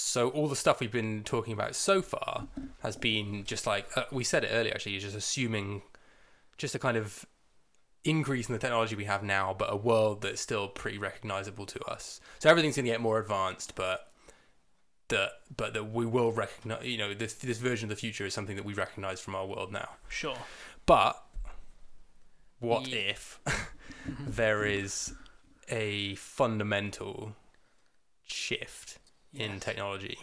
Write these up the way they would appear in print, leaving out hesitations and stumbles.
So all the stuff we've been talking about so far has been just like, we said it earlier actually, just assuming just a kind of increase in the technology we have now, but a world that's still pretty recognizable to us. So everything's going to get more advanced, but that we will recognize, this version of the future is something that we recognize from our world now. Sure. But what if there is a fundamental shift in technology?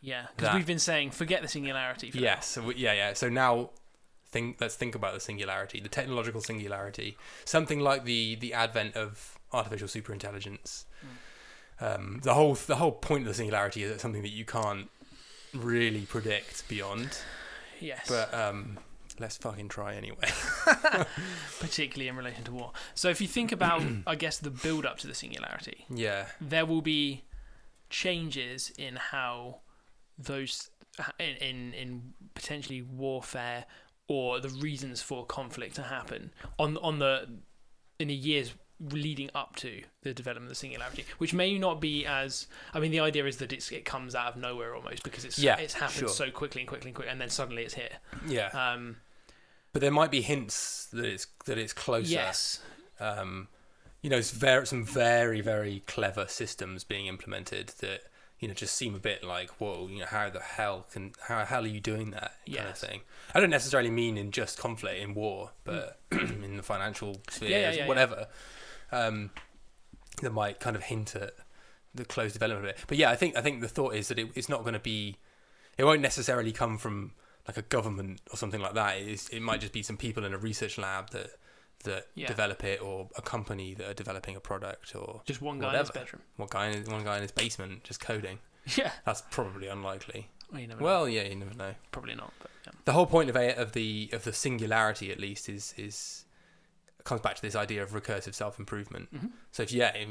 Yeah, because we've been saying forget the singularity. So now let's think about the singularity, the technological singularity, something like the advent of artificial superintelligence. The whole point of the singularity is it's something that you can't really predict beyond. Yes. But let's fucking try anyway. Particularly in relation to war. So if you think about, I guess, the build up to the singularity, there will be changes in how those in potentially warfare or the reasons for conflict to happen in the years leading up to the development of the singularity, which may not be as, I mean, the idea is that it comes out of nowhere almost because it's happened so quickly, and then suddenly it's here. Yeah. But there might be hints that it's closer. Yes. Some very, very clever systems being implemented that just seem a bit like, whoa, how the hell are you doing that kind of thing? I don't necessarily mean in just conflict, in war, but in the financial spheres, whatever. That might kind of hint at the close development of it. But I think the thought is that it's not going to be, it won't necessarily come from like a government or something like that. It might just be some people in a research lab that develop it, or a company that are developing a product, or just one guy in his bedroom, one guy in his basement just coding. Yeah, that's probably unlikely. Well, you never know. You never know. Probably not. But the whole point of the singularity, at least, is comes back to this idea of recursive self-improvement. Mm-hmm. So if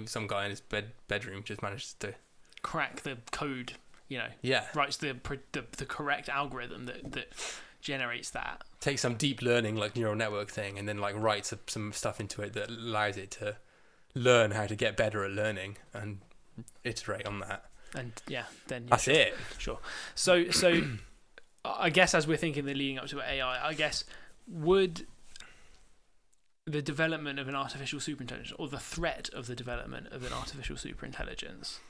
some guy in his bedroom just manages to crack the code, writes the correct algorithm that generates that. Take some deep learning, like neural network thing, and then like writes some stuff into it that allows it to learn how to get better at learning and iterate on that. And then that's it. Sure. So I guess as we're thinking the leading up to AI, I guess would the development of an artificial superintelligence, or the threat of the development of an artificial superintelligence,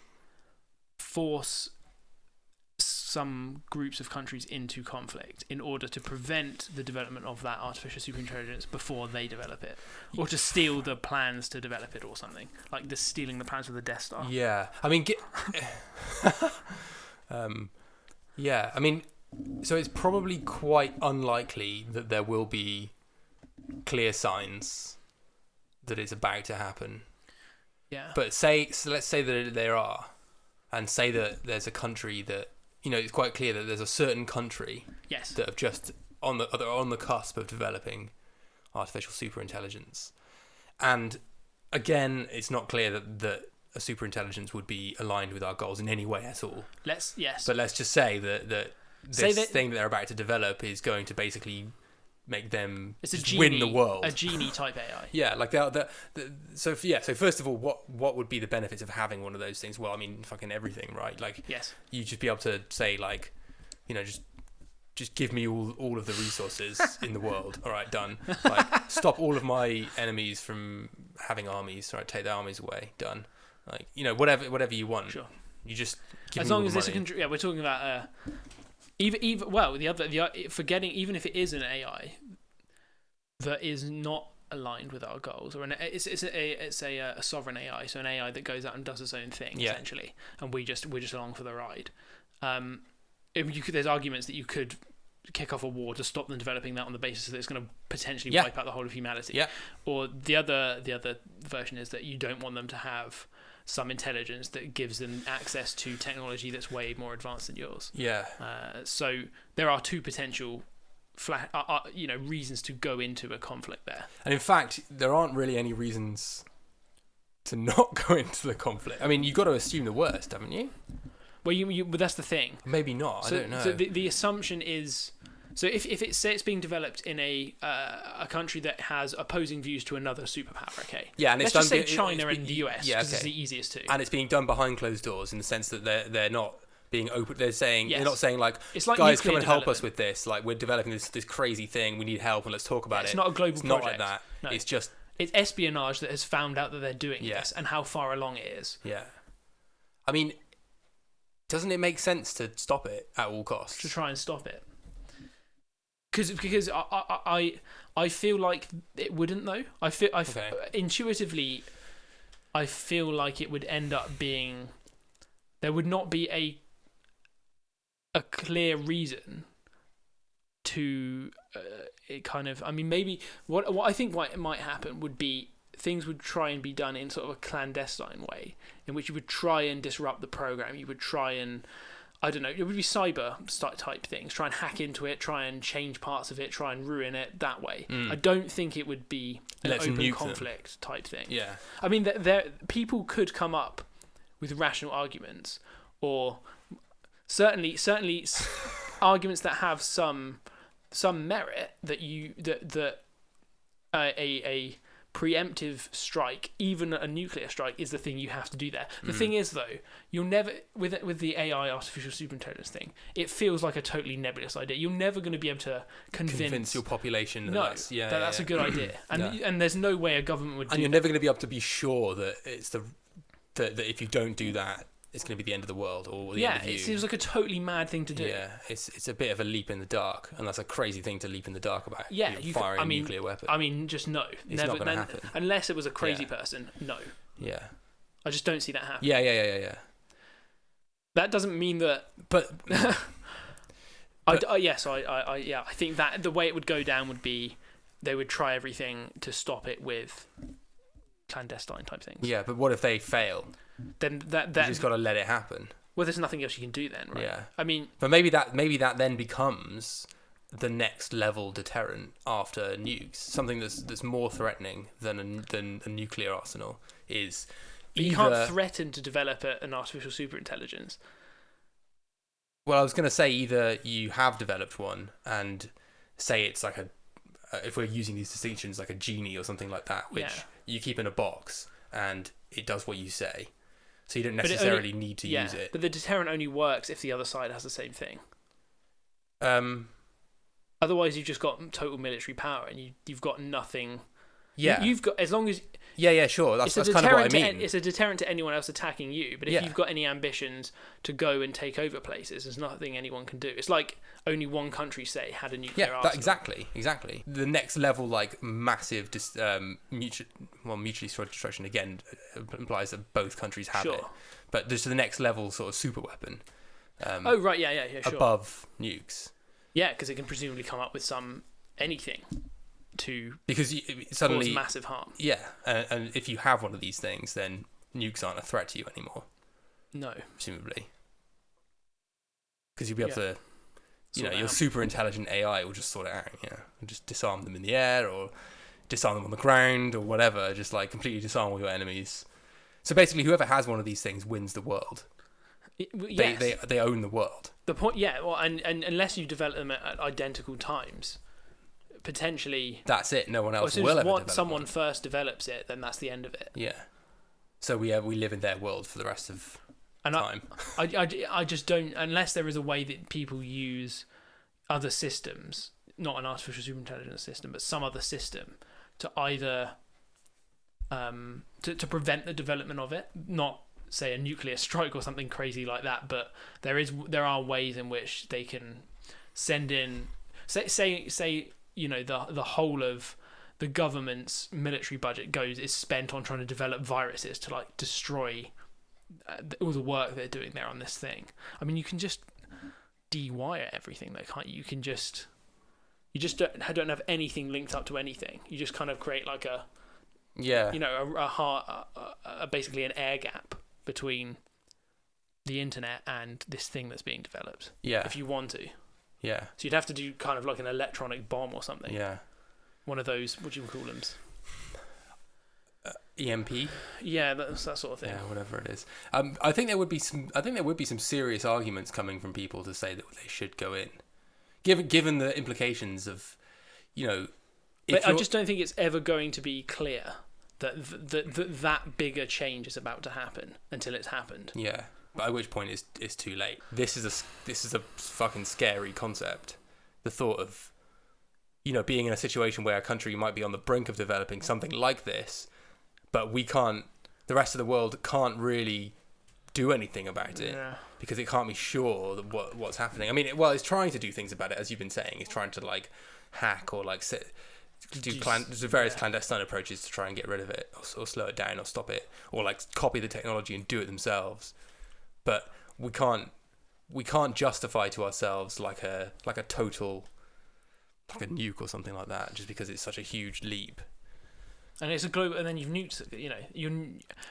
force some groups of countries into conflict in order to prevent the development of that artificial superintelligence before they develop it, or to steal the plans to develop it, or something like stealing the plans for the Death Star? Yeah, I mean, I mean, so it's probably quite unlikely that there will be clear signs that it's about to happen. Yeah. But let's say that there are, and say that there's a country that, it's quite clear that there's a certain country that have just on the cusp of developing artificial superintelligence. And again, it's not clear that a superintelligence would be aligned with our goals in any way at all. But let's just say that this thing that they're about to develop is going to basically make them win the world. A genie type AI. Yeah, like so first of all, what would be the benefits of having one of those things? Well, I mean, fucking everything, right? Like, you just be able to say, like, just give me all of the resources in the world. All right, done. Like, stop all of my enemies from having armies. All right, take their armies away. Done. Like, whatever you want. Sure. You just give as me long all as the it's money. we're talking about even if it is an AI that is not aligned with our goals, or it's a sovereign AI, so an AI that goes out and does its own thing essentially, and we're just along for the ride. There's arguments that you could kick off a war to stop them developing that on the basis that it's going to potentially wipe out the whole of humanity. Yeah. Or the other version is that you don't want them to have some intelligence that gives them access to technology that's way more advanced than yours. Yeah. So there are two potential reasons to go into a conflict there. And in fact, there aren't really any reasons to not go into the conflict. I mean, you've got to assume the worst, haven't you? Well, but that's the thing. Maybe not. I don't know. So the assumption is, so if it's being developed in a country that has opposing views to another superpower, okay? Yeah, and let's just say China and the US, because it's the easiest to. And it's being done behind closed doors in the sense that they're not being open. They're saying Yes. they're not saying like, It's like guys, come nuclear and help us development. with this. Like we're developing this crazy thing. We need help and let's talk about it. It's not a global It's project. not like that. No. It's just It's espionage that has found out that they're doing Yeah. this and how far along it is. yeah. I mean, doesn't it make sense to stop it at all costs? To try and stop it. Because I feel like it wouldn't though. Okay. Intuitively, I feel like it would end up being there would not be a clear reason to it kind of. I mean, maybe what I think might happen would be things would try and be done in sort of a clandestine way, in which you would try and disrupt the program. You would try and, I don't know, it would be cyber type things. Try and hack into it, try and change parts of it, try and ruin it that way. I don't think it would be an open conflict type thing. Yeah. I mean, people could come up with rational arguments, or certainly arguments that have some merit that a preemptive strike, even a nuclear strike, is the thing you have to do there. The thing is, though, you'll never with the AI artificial superintelligence thing. It feels like a totally nebulous idea. You're never going to be able to convince your population that's a good idea, and there's no way a government would. And you're never going to be able to be sure that it's that if you don't do that, it's going to be the end of the world or the end of you. It seems like a totally mad thing to do. Yeah, it's a bit of a leap in the dark, and that's a crazy thing to leap in the dark about. Yeah, firing a nuclear weapon. I mean, just no. It's not going to happen. Unless it was a crazy person, no. Yeah. I just don't see that happening. Yeah. That doesn't mean that... But... I think that the way it would go down would be they would try everything to stop it with clandestine type things. Yeah, but what if they fail? Then that you just got to let it happen. Well, there's nothing else you can do then, right? Yeah. I mean, but maybe that then becomes the next level deterrent after nukes. Something that's more threatening than a nuclear arsenal is. But you can't threaten to develop an artificial superintelligence. Well, I was going to say either you have developed one and say it's like if we're using these distinctions, like a genie or something like that, which you keep in a box and it does what you say. So you don't necessarily need to use it. But the deterrent only works if the other side has the same thing. Otherwise, you've just got total military power and you've got nothing. Yeah. You've got, as long as... Yeah, sure. That's kind of what I mean. It's a deterrent to anyone else attacking you. But if you've got any ambitions to go and take over places, there's nothing anyone can do. It's like only one country, say, had a nuclear arsenal. Exactly. The next level, like massive, mutually destroyed destruction, again, implies that both countries have it. But there's the next level sort of super weapon. Sure. Above nukes. Yeah, because it can presumably come up with anything to suddenly cause massive harm. Yeah, and if you have one of these things, then nukes aren't a threat to you anymore. No, presumably, because you'll be able to, your super intelligent AI will just sort it out. Just disarm them in the air or disarm them on the ground or whatever. Just like completely disarm all your enemies. So basically, whoever has one of these things wins the world. Yes. They own the world. The point, and unless you develop them at identical times. Potentially, that's it. No one else will ever develop someone one. First develops it, then that's the end of it. Yeah. So we live in their world for the rest of time. I just don't, unless there is a way that people use other systems, not an artificial superintelligence system, but some other system to either to prevent the development of it, not say a nuclear strike or something crazy like that, but there are ways in which they can send in say the whole of the government's military budget is spent on trying to develop viruses to like destroy all the work they're doing there on this thing. I mean, you can just de-wire everything, though, can't you? You just don't have anything linked up to anything. You just kind of create like basically an air gap between the internet and this thing that's being developed. Yeah. If you want to. Yeah. So you'd have to do kind of like an electronic bomb or something. Yeah. One of those, what do you call them? EMP. Yeah, that's that sort of thing. Yeah, whatever it is. I think there would be some serious arguments coming from people to say that they should go in, given the implications of, But I just don't think it's ever going to be clear that that bigger change is about to happen until it's happened. Yeah. By which point it's too late. This is a fucking scary concept. The thought of, being in a situation where a country might be on the brink of developing something like this, but the rest of the world can't really do anything about it because it can't be sure that what's happening. I mean, it's trying to do things about it, as you've been saying. It's trying to like hack or like do various clandestine approaches to try and get rid of it or slow it down or stop it or like copy the technology and do it themselves. But we can't justify to ourselves like a total, like a nuke or something like that, just because it's such a huge leap. And it's a global, and then you've nuked, you're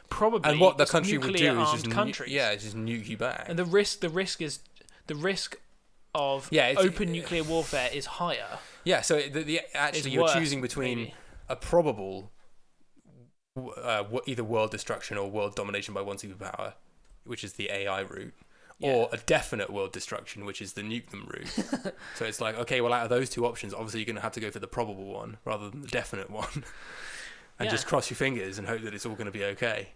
probably. And what the country would do is just just nuke you back. And the risk of open nuclear warfare is higher. Yeah, so you're choosing between maybe a probable either world destruction or world domination by one superpower, which is the AI route, or a definite world destruction, which is the nuke them route. So it's like, okay, well, out of those two options, obviously you're going to have to go for the probable one rather than the definite one. And just cross your fingers and hope that it's all going to be okay.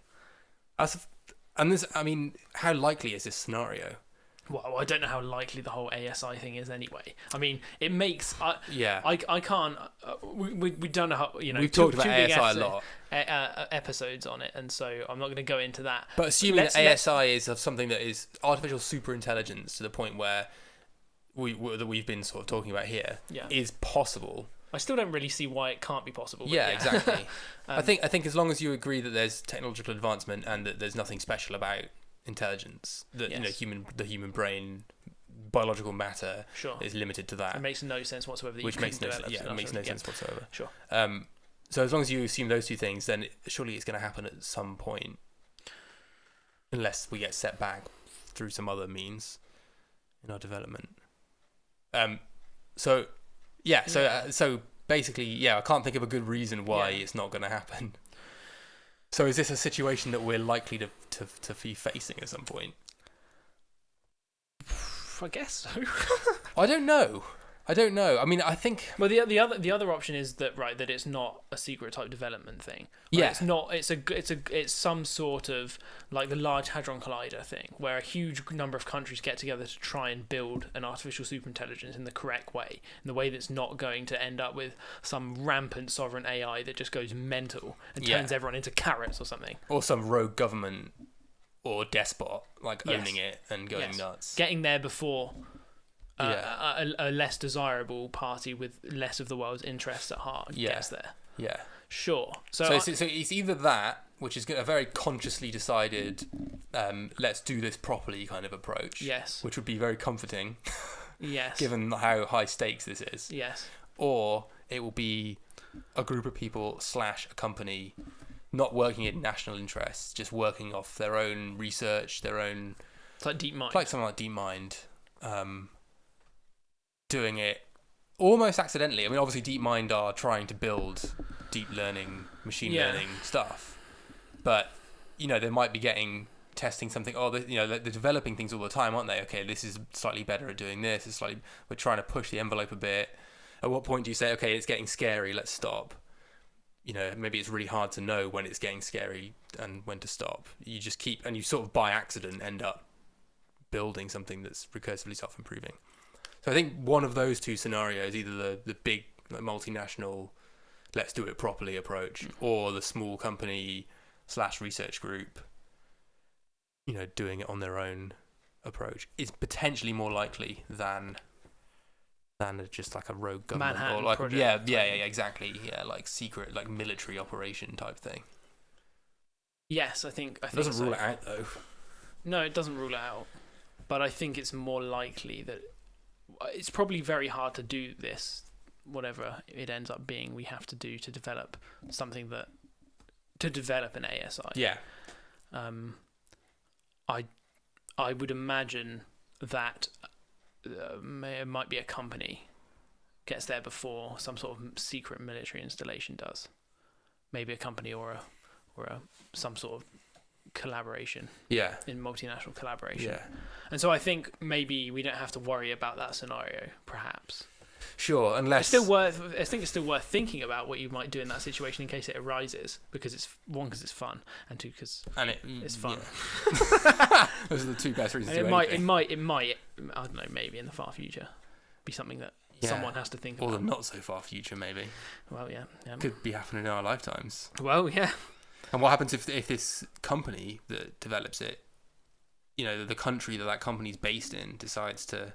How likely is this scenario? Well, I don't know how likely the whole ASI thing is anyway. I mean, it makes... I can't... we don't know how... We've talked about ASI a lot. Episodes on it, and so I'm not going to go into that. But assuming that ASI is of something that is artificial superintelligence to the point where that we've been sort of talking about here is possible... I still don't really see why it can't be possible. Yeah, exactly. I think as long as you agree that there's technological advancement and that there's nothing special about intelligence, that the human brain, biological matter is limited to that. It makes no sense whatsoever. Which makes no sense whatsoever. Sure. So as long as you assume those two things, then surely it's going to happen at some point, unless we get set back through some other means in our development. So basically, I can't think of a good reason why it's not going to happen. So is this a situation that we're likely to be facing at some point? I guess so. I don't know. I mean, I think. Well, the other option is that it's not a secret type development thing. It's not. It's some sort of like the Large Hadron Collider thing, where a huge number of countries get together to try and build an artificial superintelligence in the correct way, in the way that's not going to end up with some rampant sovereign AI that just goes mental and turns everyone into carrots or something, or some rogue government or despot owning it and going nuts, getting there before. A less desirable party with less of the world's interests at heart gets there. Yeah. Sure. So it's either that, which is a very consciously decided, let's do this properly kind of approach. Yes. Which would be very comforting. Yes. Given how high stakes this is. Yes. Or it will be a group of people / a company not working in national interests, just working off their own research, their own... It's like DeepMind. Like something like DeepMind. Doing it almost accidentally. I mean, obviously DeepMind are trying to build deep learning, machine learning stuff, but they might be testing something. They're developing things all the time, aren't they? Okay, this is slightly better at doing this. We're trying to push the envelope a bit. At what point do you say, okay, it's getting scary, let's stop? Maybe it's really hard to know when it's getting scary and when to stop. You just keep, and you sort of by accident end up building something that's recursively self-improving. So I think one of those two scenarios, either the big multinational, let's do it properly approach, or the small company / research group, doing it on their own approach, is potentially more likely than just like a rogue government Manhattan or like project. Exactly, like secret like military operation type thing. Yes, I think it doesn't rule it out though. No, it doesn't rule it out, but I think it's more likely that. It's probably very hard to do this, whatever it ends up being. We have to do to develop something to develop an ASI. Yeah. I would imagine that it might be a company gets there before some sort of secret military installation does. Maybe a company or some sort of collaboration in multinational collaboration and so I think maybe we don't have to worry about that scenario perhaps Sure, unless I think it's still worth thinking about what you might do in that situation in case it arises, because it's fun, and two, because it's fun. Yeah. Those are the two best reasons. It might, I don't know, maybe in the far future, be something that someone has to think about. Or the not so far future, maybe. Well, yeah. Could be happening in our lifetimes. Well, yeah. And what happens if this company that develops it, the country that company's based in, decides to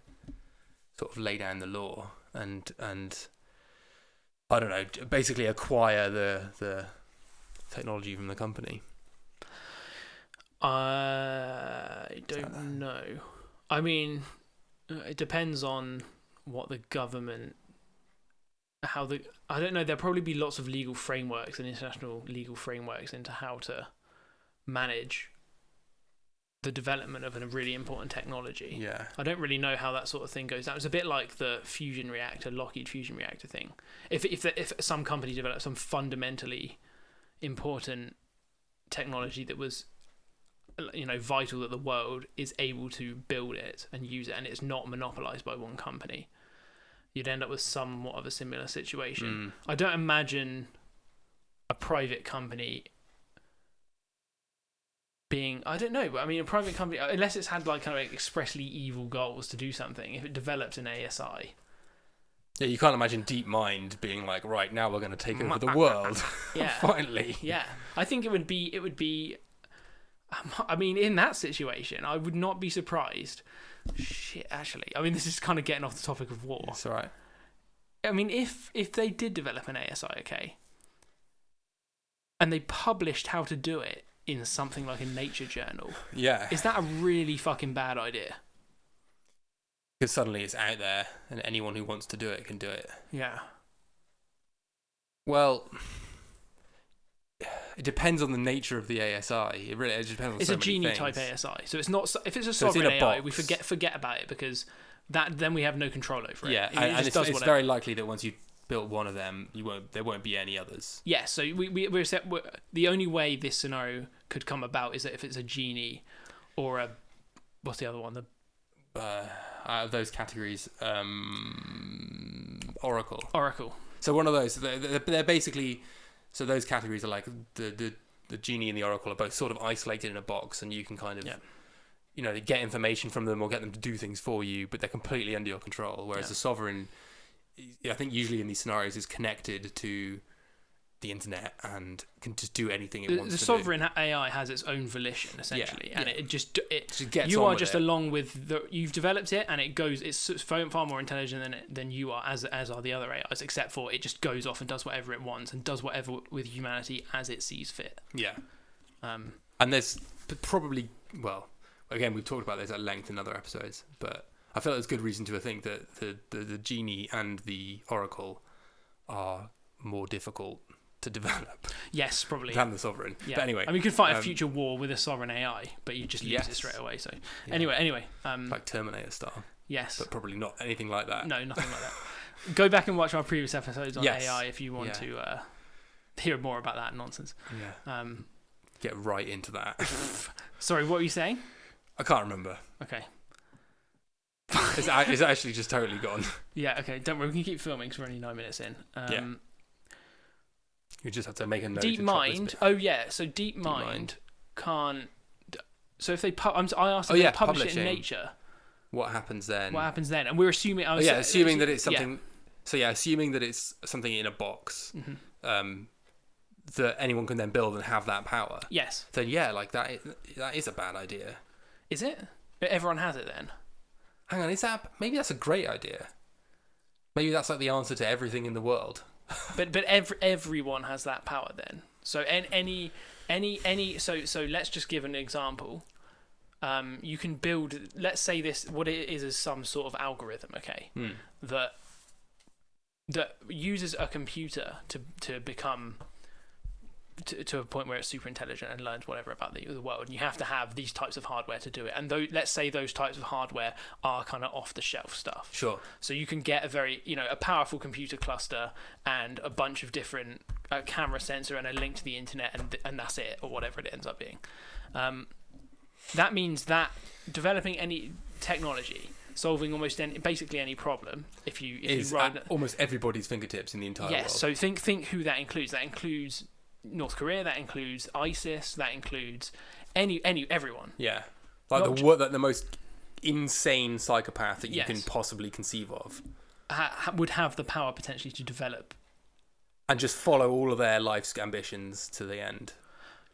sort of lay down the law and I don't know, basically acquire the technology from the company? I don't know. I mean, it depends on what the government, I don't know. There'll probably be lots of legal frameworks and international legal frameworks into how to manage the development of a really important technology. Yeah. I don't really know how that sort of thing goes down. It's a bit like the Lockheed fusion reactor thing. If some company developed some fundamentally important technology that was, vital that the world is able to build it and use it, and it's not monopolized by one company, you'd end up with somewhat of a similar situation. I don't imagine a private company being, I don't know, but I mean, a private company, unless it's had kind of expressly evil goals to do something, if it develops an ASI. Yeah, you can't imagine DeepMind being like, right, now we're going to take over the world. Yeah. Finally. Yeah. I think it would be, I mean, in that situation, I would not be surprised. Shit, actually. I mean, this is kind of getting off the topic of war. It's all right. I mean, if they did develop an ASI, okay, and they published how to do it in something like a nature journal, is that a really fucking bad idea? Because suddenly it's out there and anyone who wants to do it can do it. Yeah. Well, it depends on the nature of the ASI. It depends on it's so a many genie things. type ASI. So it's not, if it's a sovereign AI, we forget about it, because then we have no control over it. Yeah, and it's very likely that once you built one of them, there won't be any others. Yeah, so we're the only way this scenario could come about is that if it's a genie or what's the other one? Out of those categories, Oracle. So one of those, they're basically, so those categories are like the genie and the Oracle are both sort of isolated in a box, and you can kind of, get information from them or get them to do things for you, but they're completely under your control. Whereas the sovereign, I think usually in these scenarios, is connected to the internet and can just do anything it wants to do. The sovereign AI has its own volition, essentially, and it just gets you on are with just it. along with you've developed it, and it's far more intelligent than you are, as are the other AIs, except for it just goes off and does whatever it wants and does whatever with humanity as it sees fit. Yeah. And there's probably, well, again, we've talked about this at length in other episodes, but I feel there's good reason to think that the genie and the Oracle are more difficult to develop. Yes, probably. Than the sovereign. Yeah. But anyway. I mean, you could fight a future war with a sovereign AI, but you just lose it straight away. So anyway. Like Terminator style. Yes. But probably not anything like that. No, nothing like that. Go back and watch our previous episodes on AI if you want to hear more about that nonsense. Yeah. Get right into that. Sorry, what were you saying? I can't remember. Okay. It's actually just totally gone. Yeah, okay. Don't worry, we can keep filming because we're only 9 minutes in. You just have to make a note. DeepMind. Oh yeah, so DeepMind can't. So if they I asked if they publish it in Nature, what happens then? And we're assuming. Assuming that it's something. So assuming that it's something in a box, that anyone can then build and have that power. Yes. Then that is a bad idea. Is it? But everyone has it then. Hang on, maybe that's a great idea. Maybe that's like the answer to everything in the world. but everyone has that power then. So any so let's just give an example. You can build, let's say what it is some sort of algorithm, okay, that uses a computer to become to a point where it's super intelligent and learns whatever about the world. And you have to have these types of hardware to do it. And let's say those types of hardware are kind of off the shelf stuff. Sure. So you can get a powerful computer cluster and a bunch of different camera sensor and a link to the internet, and that's it, or whatever it ends up being. That means that developing any technology solving basically any problem. If you is ride at almost everybody's fingertips in the entire world. So think who that includes. That includes North Korea. That includes ISIS. That includes everyone. Yeah, like the most insane psychopath that you can possibly conceive of would have the power potentially to develop and just follow all of their life's ambitions to the end.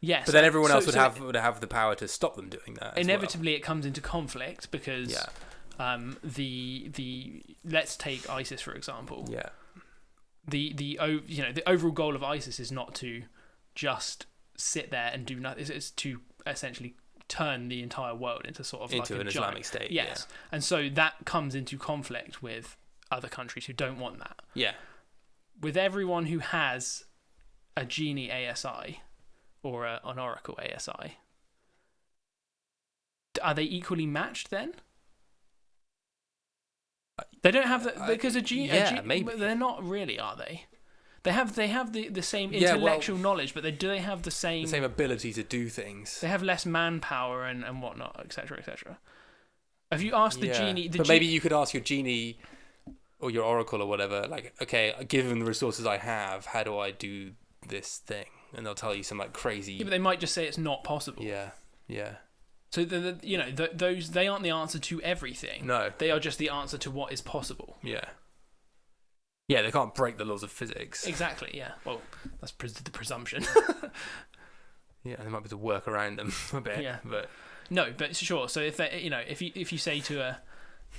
Yes, but then everyone else would have the power to stop them doing that. Inevitably, it comes into conflict because let's take ISIS for example. Yeah. The overall goal of ISIS is not to just sit there and do nothing. It's to essentially turn the entire world into sort of into like an Islamic state. Yes, and so that comes into conflict with other countries who don't want that. Yeah. With everyone who has a genie ASI or an oracle ASI, are they equally matched then? They don't have that because a genie. Maybe they're not really, are they? They have the same intellectual knowledge, but do they have the same ability to do things? They have less manpower and whatnot, etc., etc. Have you asked the genie? Maybe you could ask your genie or your oracle or whatever, like, okay, given the resources I have, how do I do this thing? And they'll tell you some like crazy. Yeah, but they might just say it's not possible. Yeah. So those they aren't the answer to everything. No, they are just the answer to what is possible. Yeah. Yeah, they can't break the laws of physics. Exactly. Yeah. Well, that's the presumption. Yeah, they might be able to work around them a bit. Yeah. But no, but sure. So if they, if you say to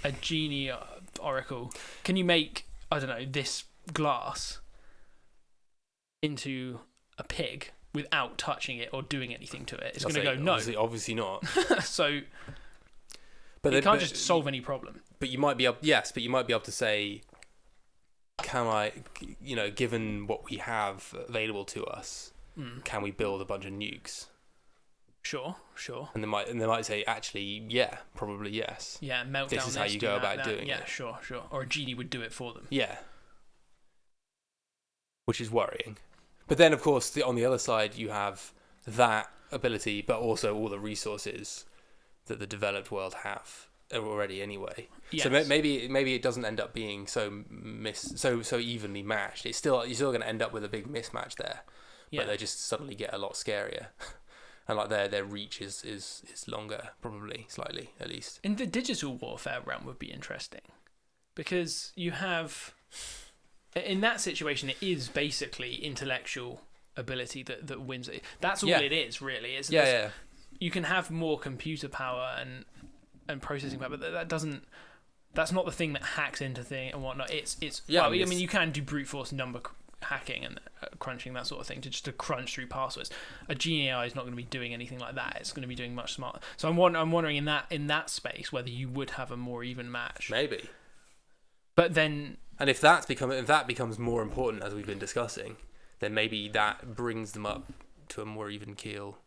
a genie oracle, can you make, I don't know, this glass into a pig without touching it or doing anything to it? It's going to go no. Obviously not. So, but you can't just solve any problem. But you might be able. Yes, but you might be able to say, can I, given what we have available to us, can we build a bunch of nukes? Sure. And they might say, actually, yeah, probably yes. Yeah, melt this down. Is how you go about doing it. Yeah, sure. Or a genie would do it for them. Yeah. Which is worrying. But then, of course, on the other side, you have that ability, but also all the resources that the developed world have already anyway. Yes. So maybe it doesn't end up being so evenly matched. You're still going to end up with a big mismatch there. But they just suddenly get a lot scarier. And like their reach is longer, probably, slightly, at least. In the digital warfare realm would be interesting. Because you have... In that situation, it is basically intellectual ability that wins it. That's all it is, really. You can have more computer power and processing power, but that's not the thing that hacks into thing and whatnot. You can do brute force number hacking and crunching, that sort of thing, to crunch through passwords. A genie AI is not going to be doing anything like that. It's going to be doing much smarter. So I'm wondering in that space whether you would have a more even match. Maybe. But then, and if that becomes more important, as we've been discussing, then maybe that brings them up to a more even keel.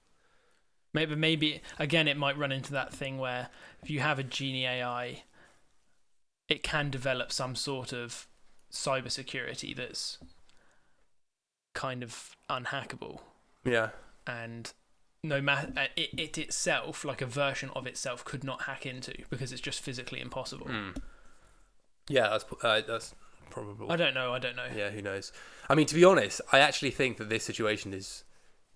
Maybe again, it might run into that thing where if you have a genie AI, it can develop some sort of cybersecurity that's kind of unhackable. Yeah. And no matter it itself, like a version of itself, could not hack into because it's just physically impossible. Yeah, that's probable. I don't know. Yeah, who knows? I mean, to be honest, I actually think that this situation is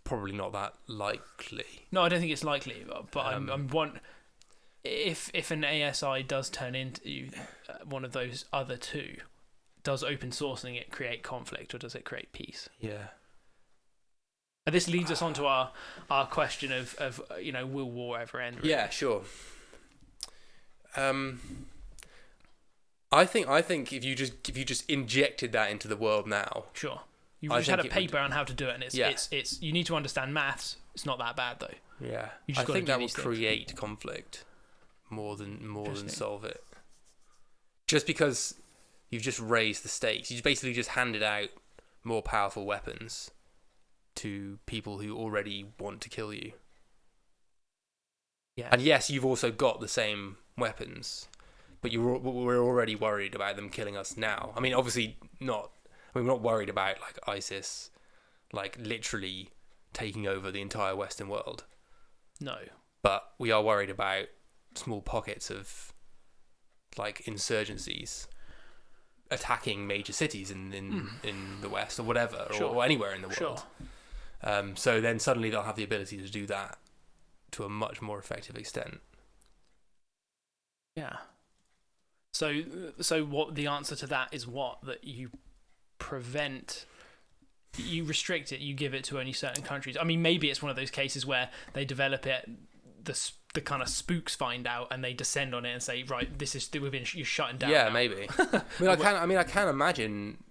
probably not that likely. No, I don't think it's likely. But I'm one. If an ASI does turn into one of those other two, does open sourcing it create conflict or does it create peace? Yeah. And this leads us on to our question of will war ever end? Really? Yeah, sure. I think if you just injected that into the world now, sure. You just had a paper on how to do it, and it's you need to understand maths. It's not that bad though. Yeah, I think that will create conflict more than solve it. Just because you've just raised the stakes, you basically just handed out more powerful weapons to people who already want to kill you. Yeah, and yes, you've also got the same weapons. But we're already worried about them killing us now. I mean, obviously not. I mean, we're not worried about like ISIS, like literally taking over the entire Western world. No. But we are worried about small pockets of like insurgencies attacking major cities in the West or whatever, or anywhere in the world. So then suddenly they'll have the ability to do that to a much more effective extent. Yeah. So what the answer to that is? That you prevent, you restrict it, you give it to only certain countries. I mean, maybe it's one of those cases where they develop it, the kind of spooks find out and they descend on it and say, right, you're shutting down. Yeah, now. maybe. I can imagine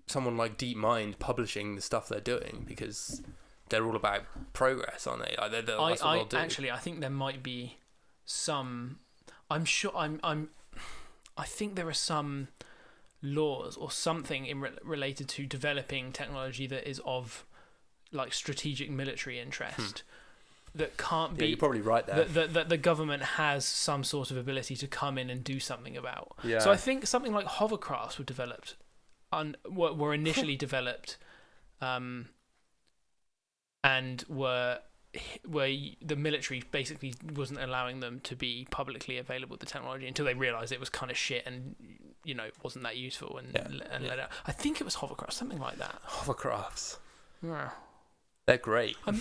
someone like DeepMind publishing the stuff they're doing, because they're all about progress, aren't they? That's what they'll do. Actually, I think there might be some. I'm sure. I think there are some laws or something related to developing technology that is of like strategic military interest that can't be. Yeah, you're probably right there. That the government has some sort of ability to come in and do something about. Yeah. So I think something like hovercrafts were developed, were initially developed, and were the military basically wasn't allowing them to be publicly available, the technology, until they realised it was kind of shit and wasn't that useful and let out. I think it was hovercrafts, something like that. Hovercrafts. Yeah. They're great. I'm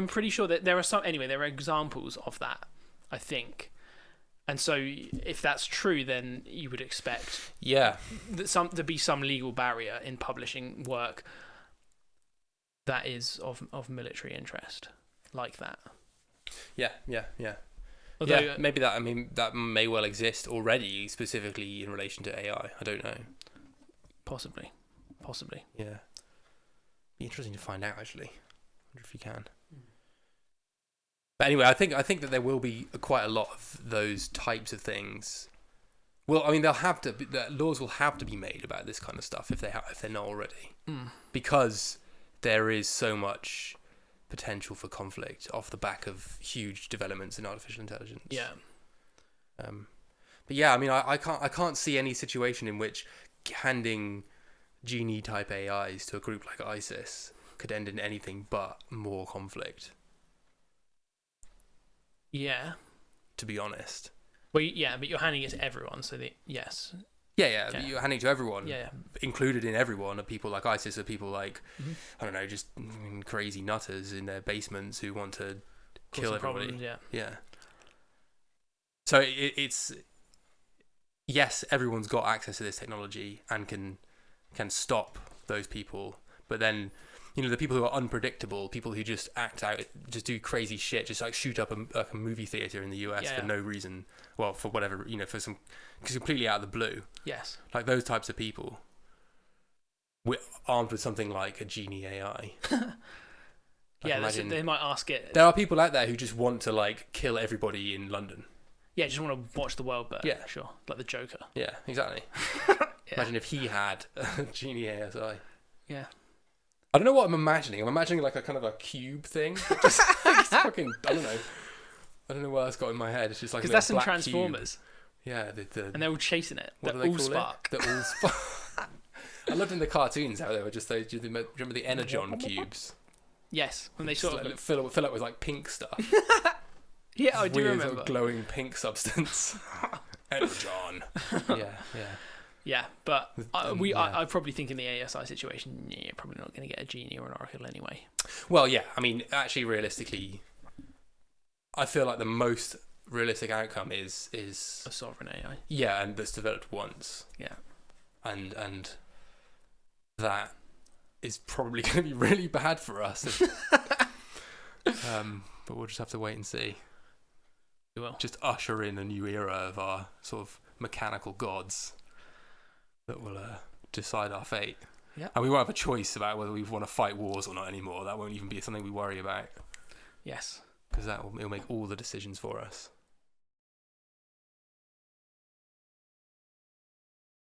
pretty sure that there are examples of that, I think. And so if that's true, then you would expect that there be some legal barrier in publishing work that is of military interest like that. Yeah. Although, maybe that may well exist already, specifically in relation to AI. I don't know. Possibly. Yeah. Be interesting to find out, actually. I wonder if you can. But anyway, I think that there will be quite a lot of those types of things. Well, I mean, the laws will have to be made about this kind of stuff if they're not already, because there is so much potential for conflict off the back of huge developments in artificial intelligence. Yeah. But yeah, I mean, I can't see any situation in which handing genie type AIs to a group like ISIS could end in anything but more conflict. Yeah. To be honest. Well, yeah, but you're handing it to everyone, so yes. Yeah. You're handing it to everyone. Yeah. Included in everyone are people like ISIS, are people like, I don't know, just crazy nutters in their basements who want to kill everybody. Problems, yeah. So it's yes, everyone's got access to this technology and can stop those people, but then the people who are unpredictable, people who just act out, just do crazy shit, just like shoot up a movie theater in the US for no reason, well, for whatever, for some completely out of the blue. Yes. Like those types of people, armed with something like a genie AI. They might ask it. There are people out there who just want to like kill everybody in London. Yeah, just want to watch the world burn. Yeah, sure, like the Joker. Yeah, exactly. Imagine if he had a genie ASI. Yeah. I don't know what I'm imagining. I'm imagining like a kind of a cube thing. Just fucking, I don't know. I don't know what that's got in my head. It's just like, because that's some Transformers. Cube. Yeah, and they're all chasing it. What they're all spark. They're all spark. I loved in the cartoons how they were just those. Do you remember the Energon cubes? Yes, when they sort of fill up with like pink stuff. Yeah, I do remember. Sort of glowing pink substance. Energon. Yeah, but I probably think in the ASI situation, you're probably not going to get a genie or an oracle anyway. Well, yeah, I mean, actually, realistically, I feel like the most realistic outcome is a sovereign AI. Yeah, and that's developed once. Yeah, and that is probably going to be really bad for us. But we'll just have to wait and see. We will just usher in a new era of our sort of mechanical gods that will decide our fate. Yeah. And we won't have a choice about whether we want to fight wars or not anymore. That won't even be something we worry about. Yes. Because it'll make all the decisions for us.